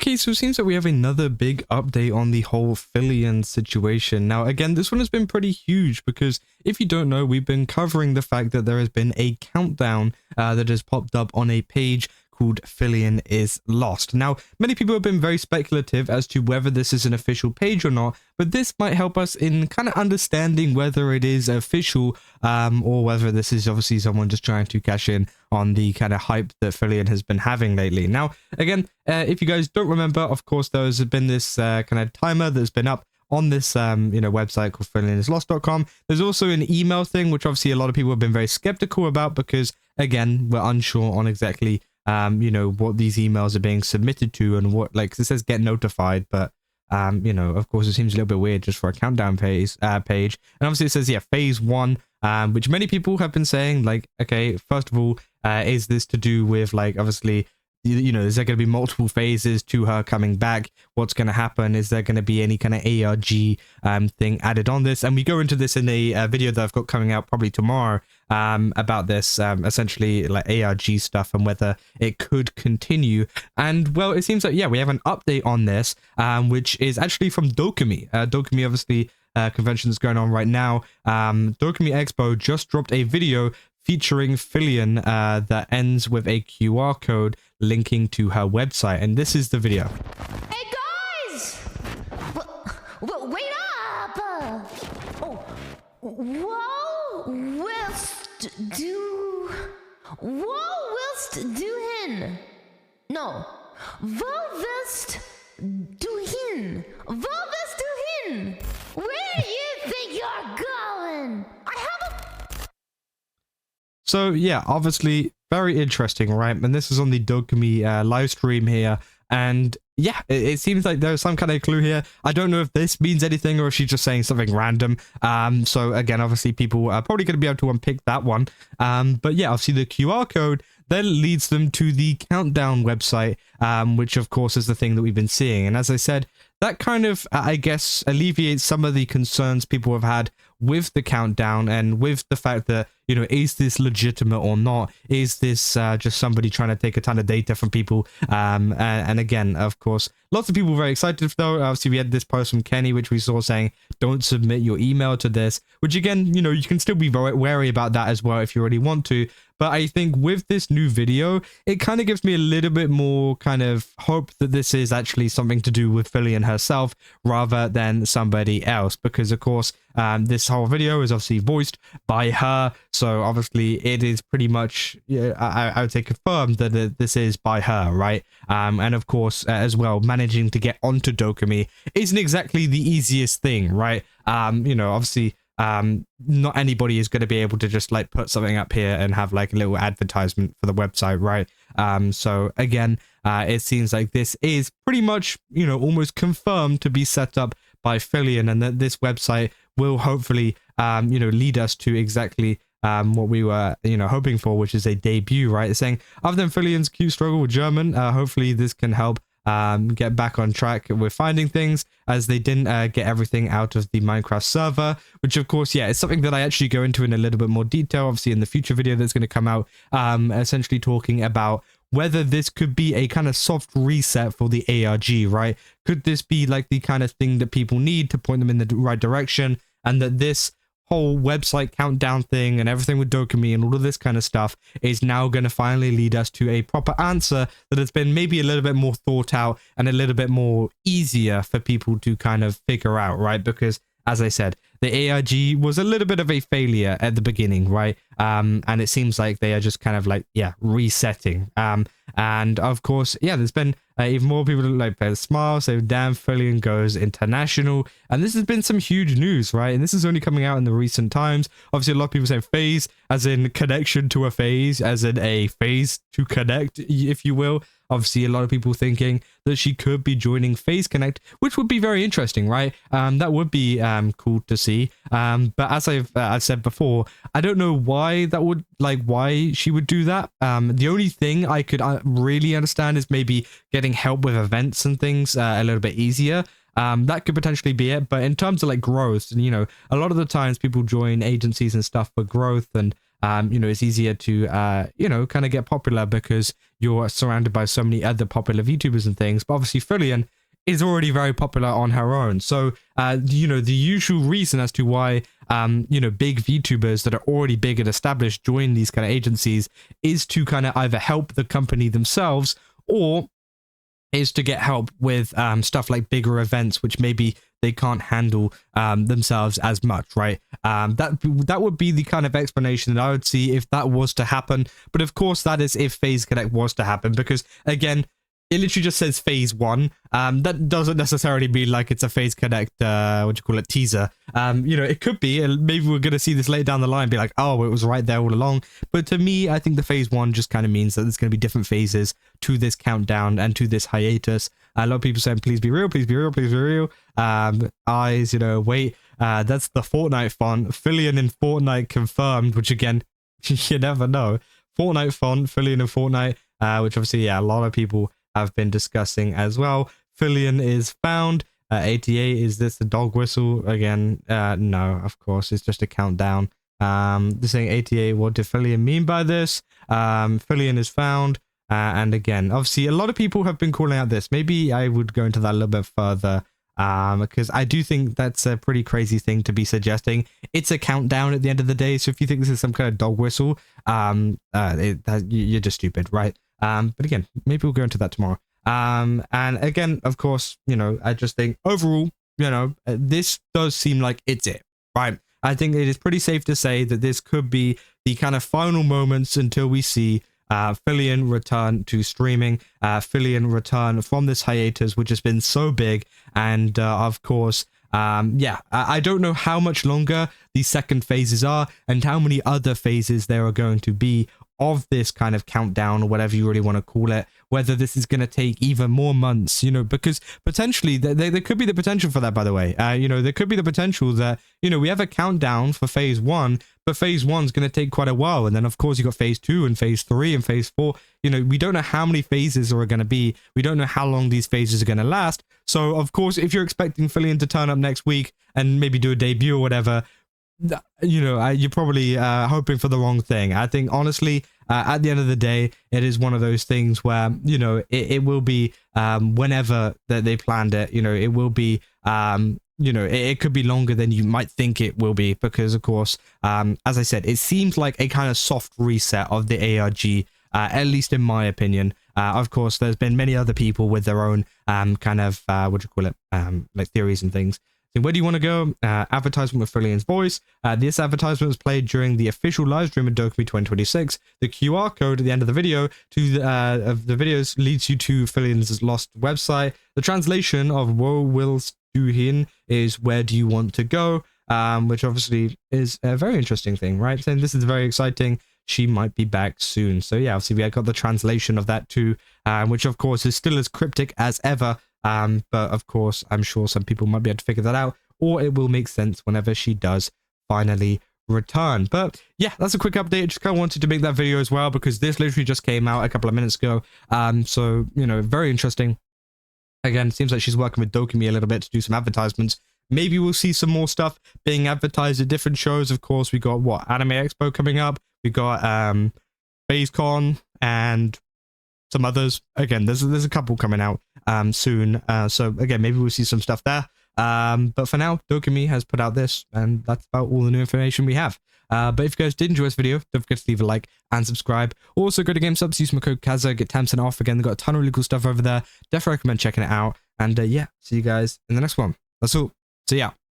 Okay, so it seems that we have another big update on the whole Filian situation. Now, again, this one has been pretty huge because if you don't know, we've been covering the fact that there has been a countdown that has popped up on a page called Filian is Lost. Now, many people have been very speculative as to whether this is an official page or not, but this might help us in kind of understanding whether it is official or whether this is obviously someone just trying to cash in on the kind of hype that Filian has been having lately. Now, again, if you guys don't remember, of course, there has been this kind of timer that's been up on this website called filianislost.com. There's also an email thing, which obviously a lot of people have been very skeptical about because, again, we're unsure on exactly what these emails are being submitted to and what, like, it says get notified, but of course it seems a little bit weird just for a countdown page. And obviously it says, yeah, phase 1, which many people have been saying, like, okay, first of all, is this to do with, like, obviously, is there going to be multiple phases to her coming back? What's going to happen? Is there going to be any kind of ARG thing added on this? And we go into this in a video that I've got coming out probably tomorrow about this, essentially like ARG stuff and whether it could continue. And well, it seems like, yeah, we have an update on this, which is actually from Dokumi. Dokumi, obviously, convention is going on right now. Dokumi Expo just dropped a video featuring Filian that ends with a QR code linking to her website, and this is the video. Hey guys! Wait up! Oh, willst du hin? No, wo willst du hin? Wo willst du hin? Where do you think you're going? I have a... So yeah, obviously very interesting, right? And this is on the Dokumi live stream here, and yeah, it seems like there's some kind of clue here. I don't know if this means anything or if she's just saying something random. So again, obviously people are probably going to be able to unpick that one. But yeah, obviously the QR code then leads them to the countdown website, which of course is the thing that we've been seeing. And as I said, that kind of, I guess, alleviates some of the concerns people have had with the countdown and with the fact that, is this legitimate or not? Is this just somebody trying to take a ton of data from people? And again, of course, lots of people were very excited though. Obviously, we had this post from Kenny, which we saw saying, don't submit your email to this, which again, you can still be very wary about that as well if you really want to. But I think with this new video, it kind of gives me a little bit more kind of hope that this is actually something to do with Filian herself rather than somebody else. Because, of course, this whole video is obviously voiced by her. So, obviously, it is pretty much, I would say, confirmed that this is by her, right? And, of course, as well, managing to get onto Dokumi isn't exactly the easiest thing, right? Obviously... not anybody is going to be able to just like put something up here and have like a little advertisement for the website, right? So again, it seems like this is pretty much, almost confirmed to be set up by Filian, and that this website will hopefully, lead us to exactly what we were, hoping for, which is a debut, right? It's saying, other than Filian's cute struggle with German, hopefully this can help get back on track with finding things, as they didn't get everything out of the Minecraft server, which of course, yeah, is something that I actually go into in a little bit more detail, obviously in the future video that's going to come out, essentially talking about whether this could be a kind of soft reset for the ARG, right? Could this be like the kind of thing that people need to point them in the right direction, and that this whole website countdown thing and everything with Dokumi and all of this kind of stuff is now going to finally lead us to a proper answer that has been maybe a little bit more thought out and a little bit more easier for people to kind of figure out, right? Because as I said, the ARG was a little bit of a failure at the beginning, right? And it seems like they are just kind of like, yeah, resetting. And of course, yeah, there's been even more people like Smile, say, damn, Filian goes international. And this has been some huge news, right? And this is only coming out in the recent times. Obviously, a lot of people say phase, as in connection to a phase, as in a phase to connect, if you will. Obviously, a lot of people thinking that she could be joining Phase Connect, which would be very interesting, right? That would be cool to see. But as I've said before, I don't know why that would, like, why she would do that. The only thing I could really understand is maybe getting help with events and things a little bit easier. That could potentially be it. But in terms of like growth, and a lot of the times people join agencies and stuff for growth and you know, it's easier to, you know, kind of get popular because you're surrounded by so many other popular VTubers and things. But obviously, Filian is already very popular on her own. So, you know, the usual reason as to why, you know, big VTubers that are already big and established join these kind of agencies is to kind of either help the company themselves or is to get help with stuff like bigger events, which maybe they can't handle themselves as much, right? That would be the kind of explanation that I would see if that was to happen. But of course, that is if Phase Connect was to happen, because again, it literally just says phase 1. That doesn't necessarily mean like it's a Phase Connect, teaser. You know, it could be, and maybe we're going to see this later down the line, be like, oh, it was right there all along. But to me, I think the phase 1 just kind of means that there's going to be different phases to this countdown and to this hiatus. A lot of people saying, please be real, please be real, please be real. Eyes, you know, wait, that's the Fortnite font. Filian in Fortnite confirmed, which again, you never know. Fortnite font, Filian in Fortnite, which obviously, yeah, a lot of people have been discussing as well. Filian is found. 88, is this the dog whistle? Again, no, of course, it's just a countdown. They're saying 88, what did Filian mean by this? Filian is found. And again, obviously, a lot of people have been calling out this. Maybe I would go into that a little bit further, because I do think that's a pretty crazy thing to be suggesting. It's a countdown at the end of the day, so if you think this is some kind of dog whistle, you're just stupid, right? But again, maybe we'll go into that tomorrow. And again, of course, you know, I just think overall, you know, this does seem like it's it, right? I think it is pretty safe to say that this could be the kind of final moments until we see Filian return to streaming, Filian return from this hiatus, which has been so big. And of course, yeah, I don't know how much longer the second phases are and how many other phases there are going to be of this kind of countdown, or whatever you really want to call it, whether this is going to take even more months, you know, because potentially there could be the potential for that, by the way. You know, there could be the potential that, you know, we have a countdown for phase 1, but phase 1 is going to take quite a while. And then, of course, you got phase 2 and phase 3 and phase 4. You know, we don't know how many phases are going to be. We don't know how long these phases are going to last. So, of course, if you're expecting Filian to turn up next week and maybe do a debut or whatever, you know, you're probably hoping for the wrong thing. I think, honestly, at the end of the day, it is one of those things where, you know, it will be whenever that they planned it. You know, it will be, you know, it could be longer than you might think it will be, because, of course, as I said, it seems like a kind of soft reset of the ARG, at least in my opinion. Of course, there's been many other people with their own kind of, like theories and things. So where do you want to go? Advertisement with Filian's voice. This advertisement was played during the official live stream of Dokumi 2026. The QR code at the end of the video of the videos leads you to Filian's lost website. The translation of "Wo willst du hin" is "Where do you want to go?" Which obviously is a very interesting thing, right? Saying this is very exciting. She might be back soon. So yeah, obviously we got the translation of that too, which of course is still as cryptic as ever. But of course, I'm sure some people might be able to figure that out, or it will make sense whenever she does finally return. But yeah, that's a quick update. I just kind of wanted to make that video as well, because this literally just came out a couple of minutes ago. So, you know, very interesting. Again, it seems like she's working with Dokumi a little bit to do some advertisements. Maybe we'll see some more stuff being advertised at different shows. Of course, we got Anime Expo coming up. We got FazeCon and some others. Again, there's a couple coming out soon. So again, maybe we'll see some stuff there. But for now, Dokumi has put out this, and that's about all the new information we have. But if you guys did enjoy this video, don't forget to leave a like and subscribe. Also, go to GameSubs, use my code Kaza, get 10% off. Again, they've got a ton of really cool stuff over there. Definitely recommend checking it out. And yeah, see you guys in the next one. That's all. So yeah.